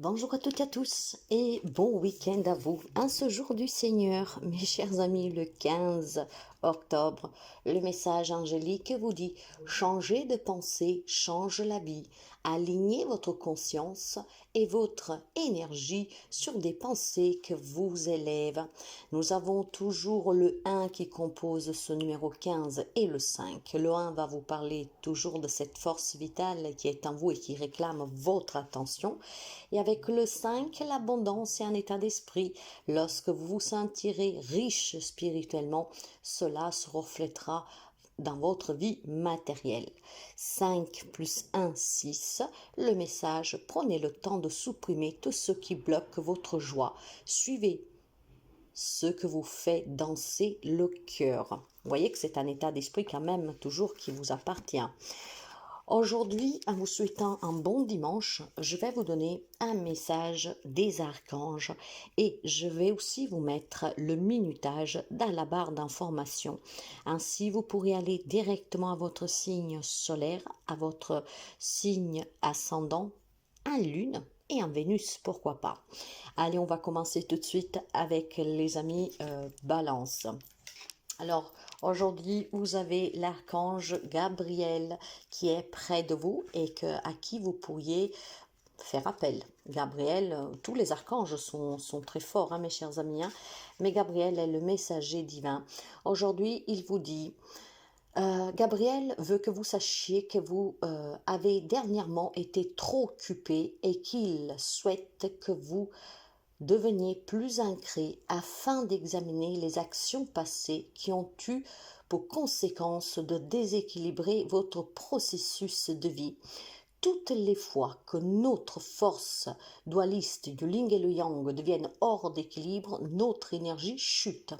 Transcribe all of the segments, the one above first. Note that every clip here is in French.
Bonjour à toutes et à tous et bon week-end à vous. En ce jour du Seigneur, mes chers amis, le 15 octobre, le message angélique vous dit: changez de pensée, change la vie. Alignez votre conscience et votre énergie sur des pensées que vous élèvent. Nous avons toujours le 1 qui compose ce numéro 15 et le 5. Le 1 va vous parler toujours de cette force vitale qui est en vous et qui réclame votre attention. Et avec le 5, l'abondance est un état d'esprit. Lorsque vous vous sentirez riche spirituellement, cela se reflètera dans votre vie matérielle. 5 plus 1, 6. Le message: prenez le temps de supprimer tout ce qui bloque votre joie. Suivez ce que vous fait danser le cœur. Vous voyez que c'est un état d'esprit quand même toujours qui vous appartient. Aujourd'hui, en vous souhaitant un bon dimanche, je vais vous donner un message des archanges et je vais aussi vous mettre le minutage dans la barre d'information. Ainsi, vous pourrez aller directement à votre signe solaire, à votre signe ascendant, en Lune et en Vénus, pourquoi pas. Allez, on va commencer tout de suite avec les amis Balance. Alors, aujourd'hui, vous avez l'archange Gabriel qui est près de vous et à qui vous pourriez faire appel. Gabriel, tous les archanges sont très forts, hein, mes chers amis, hein, mais Gabriel est le messager divin. Aujourd'hui, il vous dit: Gabriel veut que vous sachiez que vous avez dernièrement été trop occupé et qu'il souhaite que vous deveniez plus ancré afin d'examiner les actions passées qui ont eu pour conséquence de déséquilibrer votre processus de vie. Toutes les fois que notre force dualiste du yin et le yang deviennent hors d'équilibre, notre énergie chute.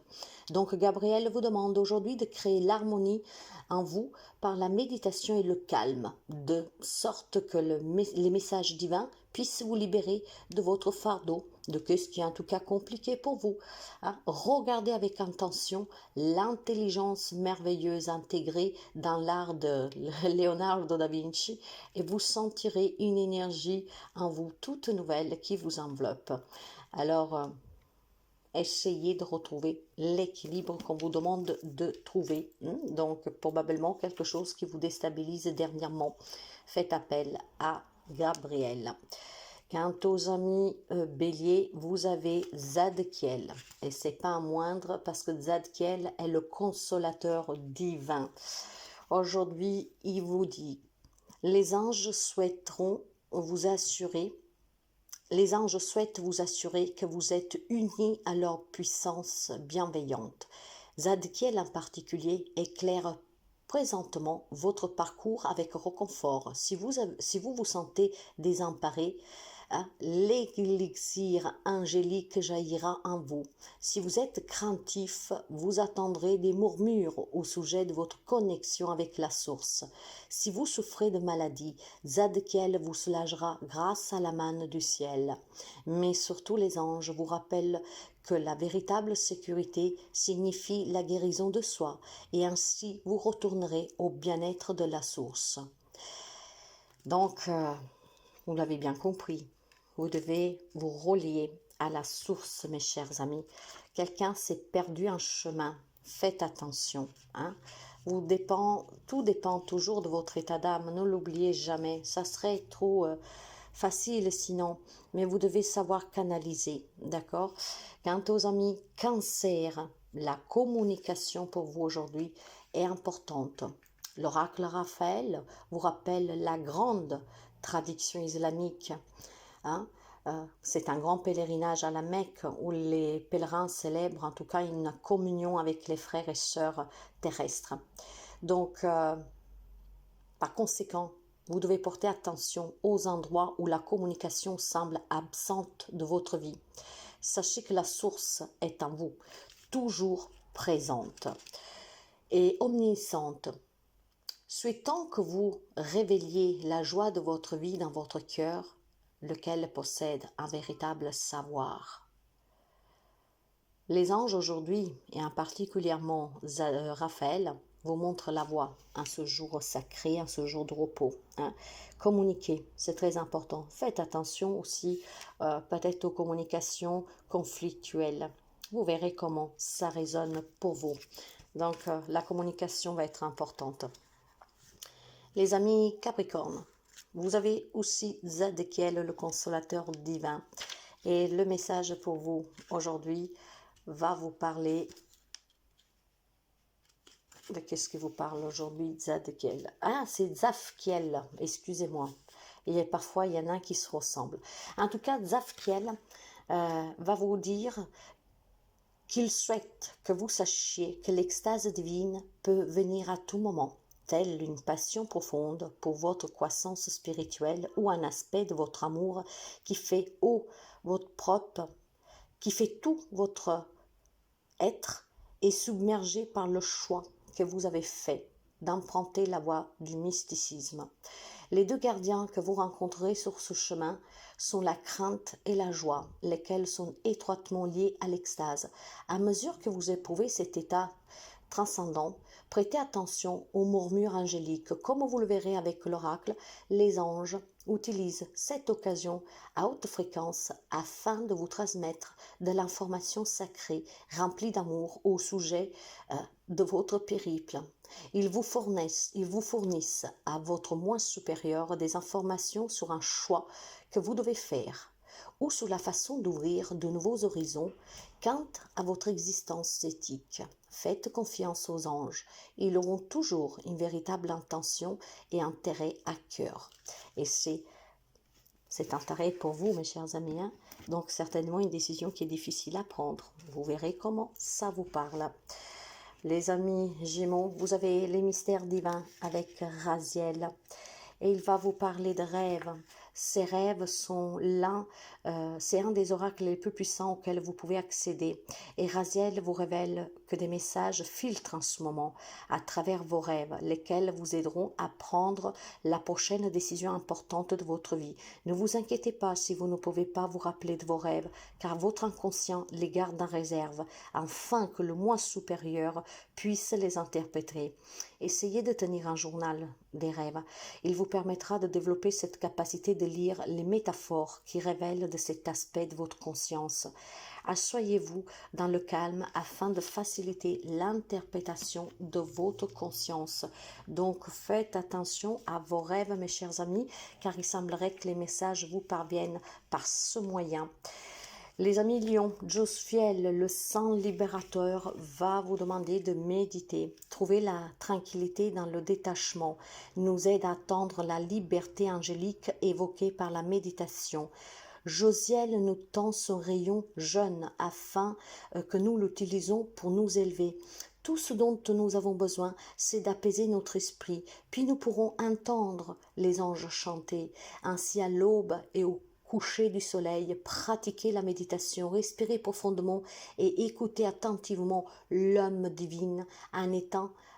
Donc Gabriel vous demande aujourd'hui de créer l'harmonie en vous par la méditation et le calme, de sorte que les messages divins puissent vous libérer de votre fardeau, de ce qui est en tout cas compliqué pour vous. Hein? Regardez avec attention l'intelligence merveilleuse intégrée dans l'art de Leonardo da Vinci et vous sentirez une énergie en vous toute nouvelle qui vous enveloppe. Alors, essayez de retrouver l'équilibre qu'on vous demande de trouver. Donc, probablement quelque chose qui vous déstabilise dernièrement. Faites appel à Gabriel. Quant aux amis Bélier, vous avez Zadkiel. Et c'est pas un moindre parce que Zadkiel est le consolateur divin. Aujourd'hui, il vous dit: les anges souhaitent vous assurer que vous êtes unis à leur puissance bienveillante. Zadkiel en particulier éclaire présentement votre parcours avec réconfort. Si vous vous sentez désemparé, l'élixir angélique jaillira en vous. Si vous êtes craintif, vous attendrez des murmures au sujet de votre connexion avec la source. Si vous souffrez de maladie, Zadkiel vous soulagera grâce à la manne du ciel. Mais surtout, les anges vous rappellent que la véritable sécurité signifie la guérison de soi, et ainsi vous retournerez au bien-être de la source. Donc, vous l'avez bien compris, vous devez vous relier à la source, mes chers amis. Quelqu'un s'est perdu en chemin, faites attention. Hein? Tout dépend toujours de votre état d'âme, ne l'oubliez jamais, ça serait trop facile sinon, mais vous devez savoir canaliser, d'accord? Quant aux amis Cancer, la communication pour vous aujourd'hui est importante. L'oracle Raphaël vous rappelle la grande tradition islamique. Hein? C'est un grand pèlerinage à la Mecque où les pèlerins célèbrent en tout cas une communion avec les frères et sœurs terrestres. Donc, par conséquent, vous devez porter attention aux endroits où la communication semble absente de votre vie. Sachez que la source est en vous, toujours présente et omnisciente. Souhaitant que vous révéliez la joie de votre vie dans votre cœur, lequel possède un véritable savoir. Les anges aujourd'hui, et en particulièrement Raphaël, vous montre la voie en ce jour sacré, en ce jour de repos. Hein. Communiquer, c'est très important. Faites attention aussi peut-être aux communications conflictuelles. Vous verrez comment ça résonne pour vous. Donc, la communication va être importante. Les amis Capricorne, vous avez aussi Zadkiel, le consolateur divin. Et le message pour vous aujourd'hui va vous parler de qu'est-ce qui vous parle aujourd'hui, Zadkiel. Ah, c'est Zafkiel, excusez-moi. Et parfois, il y en a qui se ressemblent. En tout cas, Zafkiel va vous dire qu'il souhaite que vous sachiez que l'extase divine peut venir à tout moment, telle une passion profonde pour votre croissance spirituelle ou un aspect de votre amour qui fait votre propre, qui fait tout votre être est submergé par le choix que vous avez fait d'emprunter la voie du mysticisme. Les deux gardiens que vous rencontrez sur ce chemin sont la crainte et la joie, lesquels sont étroitement liés à l'extase. À mesure que vous éprouvez cet état transcendant, prêtez attention aux murmures angéliques. Comme vous le verrez avec l'oracle, les anges utilisent cette occasion à haute fréquence afin de vous transmettre de l'information sacrée remplie d'amour au sujet de votre périple. Ils vous fournissent à votre moi supérieur des informations sur un choix que vous devez faire ou sur la façon d'ouvrir de nouveaux horizons quant à votre existence éthique. Faites confiance aux anges, ils auront toujours une véritable intention et intérêt à cœur. Et c'est intérêt pour vous, mes chers amis, hein? Donc certainement une décision qui est difficile à prendre. Vous verrez comment ça vous parle. Les amis Gémeaux, vous avez les mystères divins avec Raziel et il va vous parler de rêves. Ces rêves sont c'est un des oracles les plus puissants auxquels vous pouvez accéder. Et Raziel vous révèle que des messages filtrent en ce moment à travers vos rêves, lesquels vous aideront à prendre la prochaine décision importante de votre vie. Ne vous inquiétez pas si vous ne pouvez pas vous rappeler de vos rêves, car votre inconscient les garde en réserve, afin que le moi supérieur puisse les interpréter. Essayez de tenir un journal des rêves. Il vous permettra de développer cette capacité de lire les métaphores qui révèlent de cet aspect de votre conscience. Asseyez-vous dans le calme afin de faciliter l'interprétation de votre conscience. Donc faites attention à vos rêves, mes chers amis, car il semblerait que les messages vous parviennent par ce moyen. Les amis Lions, Josfiel, le sang libérateur, va vous demander de méditer. Trouver la tranquillité dans le détachement nous aide à attendre la liberté angélique évoquée par la méditation. Josiel nous tend son rayon jeune afin que nous l'utilisons pour nous élever. Tout ce dont nous avons besoin, c'est d'apaiser notre esprit, puis nous pourrons entendre les anges chanter. Ainsi à l'aube et au coucher du soleil, pratiquer la méditation, respirer profondément et écouter attentivement l'homme divine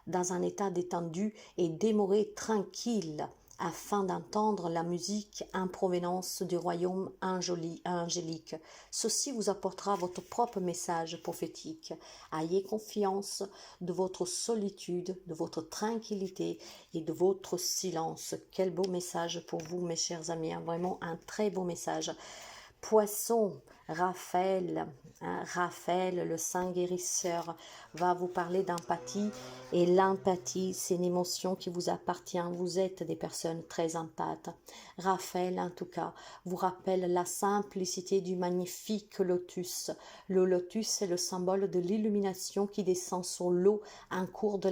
dans un état détendu et demeurer tranquille afin d'entendre la musique en provenance du royaume angélique. Ceci vous apportera votre propre message prophétique. Ayez confiance de votre solitude, de votre tranquillité et de votre silence. Quel beau message pour vous, mes chers amis. Vraiment un très beau message. Poisson, Raphaël, Raphaël, le saint guérisseur, va vous parler d'empathie. Et l'empathie, c'est une émotion qui vous appartient. Vous êtes des personnes très empathes. Raphaël, en tout cas, vous rappelle la simplicité du magnifique lotus. Le lotus est le symbole de l'illumination qui descend sur l'eau au cours de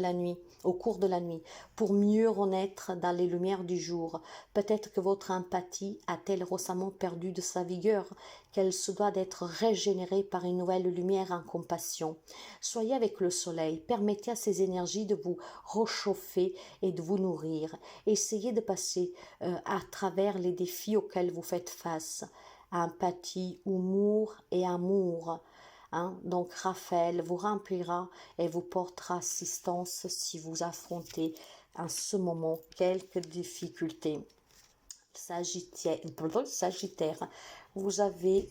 la nuit, pour mieux renaître dans les lumières du jour. Peut-être que votre empathie a-t-elle récemment perdu de sa vigueur, qu'elle se doit d'être régénérée par une nouvelle lumière en compassion. Soyez avec le soleil, permettez à ces énergies de vous réchauffer et de vous nourrir. Essayez de passer à travers les défis auxquels vous faites face. Empathie, humour et amour. Donc Raphaël vous remplira et vous portera assistance si vous affrontez en ce moment quelques difficultés. Sagittaire, vous avez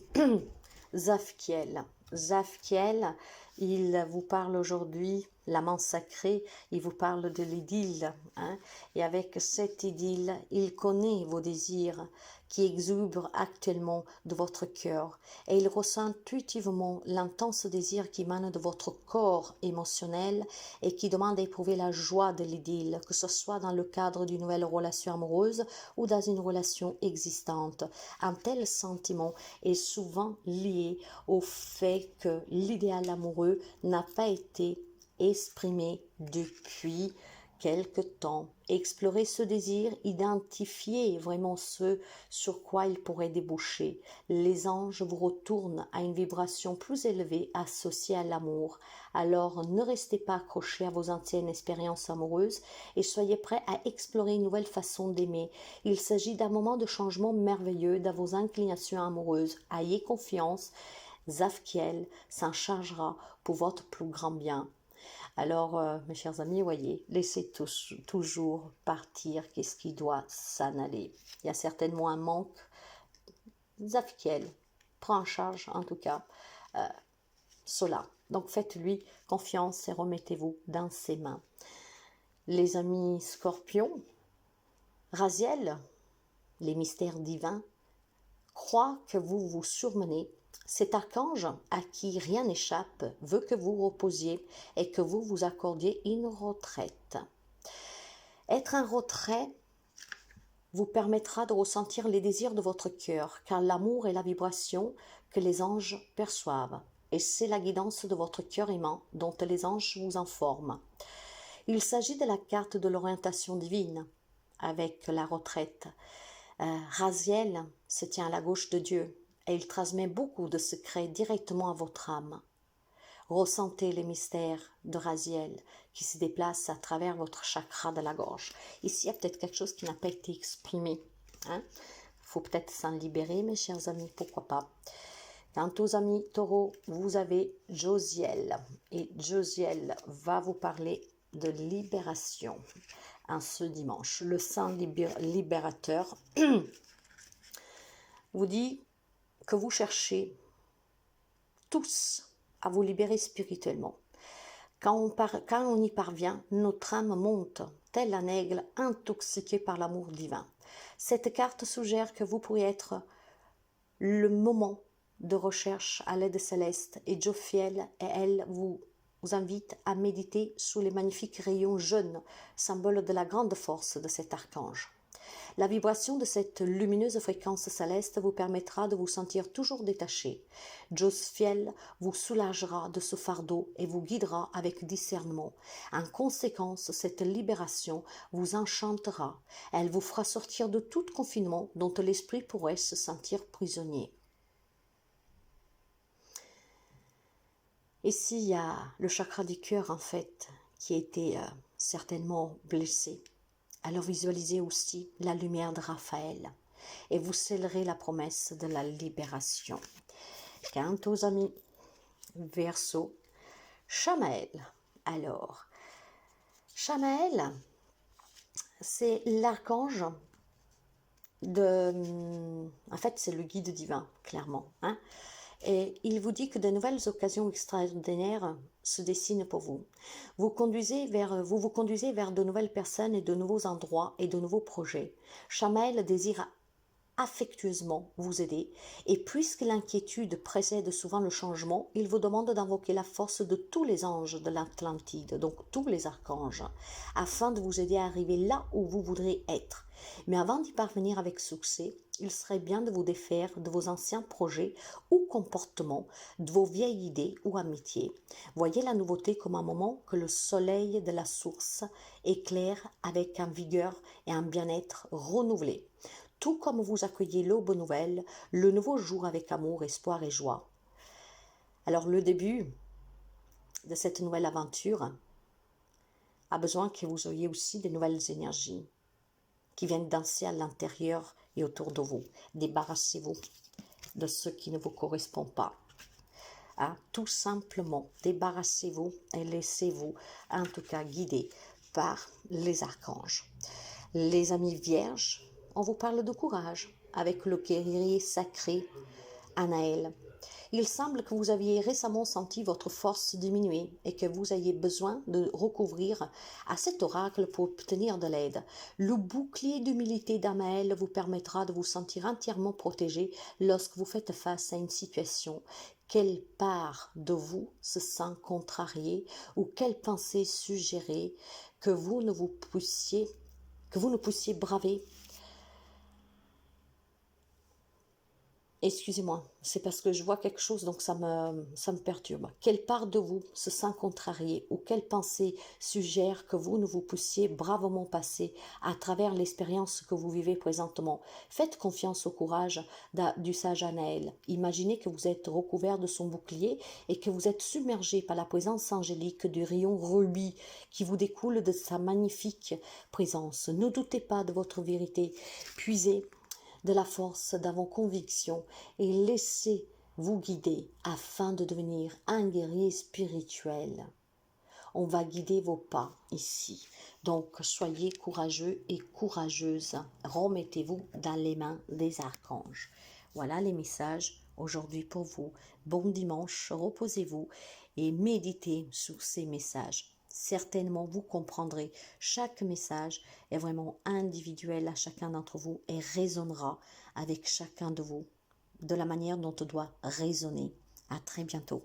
Zafkiel. Zafkiel Il vous parle aujourd'hui, l'amant sacré, il vous parle de l'idylle, hein, et avec cette idylle, il connaît vos désirs qui exuberent actuellement de votre cœur, et il ressent intuitivement l'intense désir qui émane de votre corps émotionnel et qui demande à éprouver la joie de l'idylle, que ce soit dans le cadre d'une nouvelle relation amoureuse ou dans une relation existante. Un tel sentiment est souvent lié au fait que l'idéal amoureux n'a pas été exprimé depuis quelque temps. Explorer ce désir, identifier vraiment ce sur quoi il pourrait déboucher. Les anges vous retournent à une vibration plus élevée associée à l'amour. Alors ne restez pas accrochés à vos anciennes expériences amoureuses et soyez prêts à explorer une nouvelle façon d'aimer. Il s'agit d'un moment de changement merveilleux dans vos inclinations amoureuses. Ayez confiance, Zafkiel s'en chargera pour votre plus grand bien. Alors, mes chers amis, voyez, laissez toujours partir qu'est-ce qui doit s'en aller. Il y a certainement un manque. Zafkiel prend en charge, en tout cas, cela. Donc, faites-lui confiance et remettez-vous dans ses mains. Les amis scorpions, Raziel, les mystères divins, croient que vous vous surmenez. Cet archange, à qui rien n'échappe, veut que vous reposiez et que vous vous accordiez une retraite. Être en retrait vous permettra de ressentir les désirs de votre cœur, car l'amour est la vibration que les anges perçoivent, et c'est la guidance de votre cœur aimant dont les anges vous informent. Il s'agit de la carte de l'orientation divine, avec la retraite. Raziel se tient à la gauche de Dieu, et il transmet beaucoup de secrets directement à votre âme. Ressentez les mystères de Raziel qui se déplacent à travers votre chakra de la gorge. Ici, il y a peut-être quelque chose qui n'a pas été exprimé. Il faut peut-être s'en libérer, mes chers amis, pourquoi pas. Quant aux amis taureaux, vous avez Josiel. Et Josiel va vous parler de libération en ce dimanche. Le saint libérateur vous dit que vous cherchez tous à vous libérer spirituellement. Quand on y parvient, notre âme monte, tel un aigle intoxiqué par l'amour divin. Cette carte suggère que vous pourriez être le moment de recherche à l'aide céleste, et Jophiel et elle vous invite à méditer sous les magnifiques rayons jaunes, symbole de la grande force de cet archange. La vibration de cette lumineuse fréquence céleste vous permettra de vous sentir toujours détaché. Jophiel vous soulagera de ce fardeau et vous guidera avec discernement. En conséquence, cette libération vous enchantera. Elle vous fera sortir de tout confinement dont l'esprit pourrait se sentir prisonnier. Ici, il y a le chakra du cœur, en fait, qui a été certainement blessé. Alors visualisez aussi la lumière de Raphaël et vous scellerez la promesse de la libération. Quant aux amis Verseau, Chamaël. Alors, Chamaël, c'est l'archange en fait, c'est le guide divin, clairement. Et il vous dit que de nouvelles occasions extraordinaires se dessinent pour vous. Vous vous conduisez vers de nouvelles personnes et de nouveaux endroits et de nouveaux projets. Chamaël désire affectueusement vous aider, et puisque l'inquiétude précède souvent le changement, il vous demande d'invoquer la force de tous les anges de l'Atlantide, donc tous les archanges, afin de vous aider à arriver là où vous voudrez être. Mais avant d'y parvenir avec succès, il serait bien de vous défaire de vos anciens projets ou comportements, de vos vieilles idées ou amitiés. Voyez la nouveauté comme un moment que le soleil de la source éclaire avec une vigueur et un bien-être renouvelé. Tout comme vous accueillez l'aube nouvelle, le nouveau jour avec amour, espoir et joie. Alors le début de cette nouvelle aventure a besoin que vous ayez aussi de nouvelles énergies qui viennent danser à l'intérieur et autour de vous. Débarrassez-vous de ce qui ne vous correspond pas. Tout simplement, débarrassez-vous et laissez-vous en tout cas guider par les archanges. Les amis vierges, on vous parle de courage avec le guerrier sacré Anaël. Il semble que vous aviez récemment senti votre force diminuer et que vous ayez besoin de recouvrir à cet oracle pour obtenir de l'aide. Le bouclier d'humilité d'Amaël vous permettra de vous sentir entièrement protégé lorsque vous faites face à une situation. Quelle part de vous se sent contrariée ou quelle pensée suggérer que vous ne puissiez braver. Excusez-moi, c'est parce que je vois quelque chose, donc ça me perturbe. Quelle part de vous se sent contrariée ou quelle pensée suggère que vous ne vous puissiez bravement passer à travers l'expérience que vous vivez présentement? Faites confiance au courage du sage Anaël. Imaginez que vous êtes recouvert de son bouclier et que vous êtes submergé par la présence angélique du rayon rubis qui vous découle de sa magnifique présence. Ne doutez pas de votre vérité. Puisez de la force dans vos convictions et laissez-vous guider afin de devenir un guerrier spirituel. On va guider vos pas ici. Donc, soyez courageux et courageuses. Remettez-vous dans les mains des archanges. Voilà les messages aujourd'hui pour vous. Bon dimanche, reposez-vous et méditez sur ces messages. Certainement, vous comprendrez. Chaque message est vraiment individuel à chacun d'entre vous et résonnera avec chacun de vous de la manière dont on doit raisonner. À très bientôt.